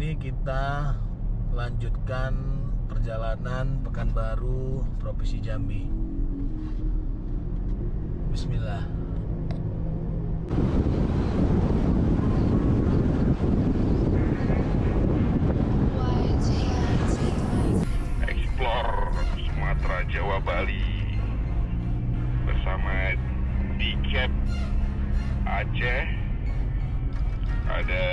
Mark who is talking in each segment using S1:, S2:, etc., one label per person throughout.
S1: ini kita lanjutkan perjalanan Pekanbaru, Provinsi Jambi. Bismillah.
S2: Explore Sumatra, Jawa, Bali bersama DCAB Aceh. Ada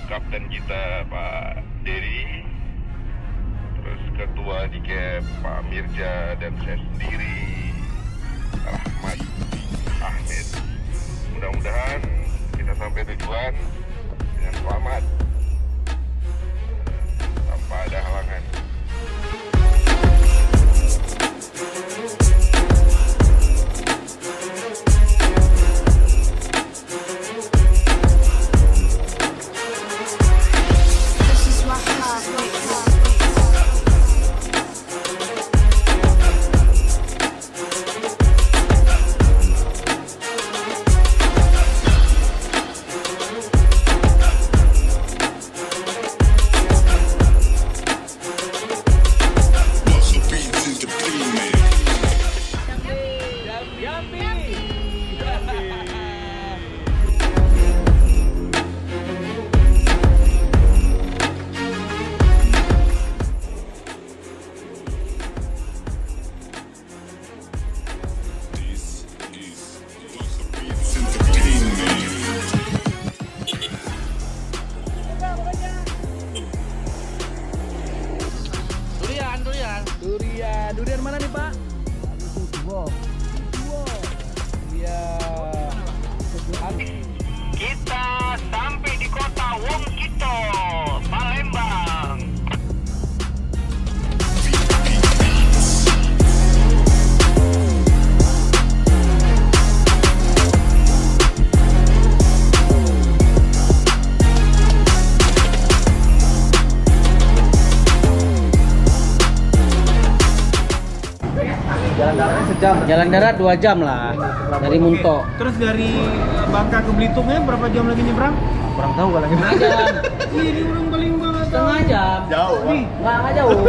S2: kapten kita Pak Dery, terus ketua DCAB Pak Mirja, dan saya sendiri Rahmat Ahmed. Mudah-mudahan kita sampai tujuan dengan selamat tanpa ada halangan.
S1: Durian mana nih Pak? Iya.
S2: Kita sampai di kota Wongkito, Palembang.
S3: Jalan darat 2 jam lah dari Muntok.
S4: Terus dari Bangka ke Belitungnya berapa jam lagi nyebrang?
S1: Kurang tahu kalau
S3: Setengah jam.
S4: Ini orang paling banget.
S3: Setengah jam.
S1: jauh.
S3: Nggak jauh.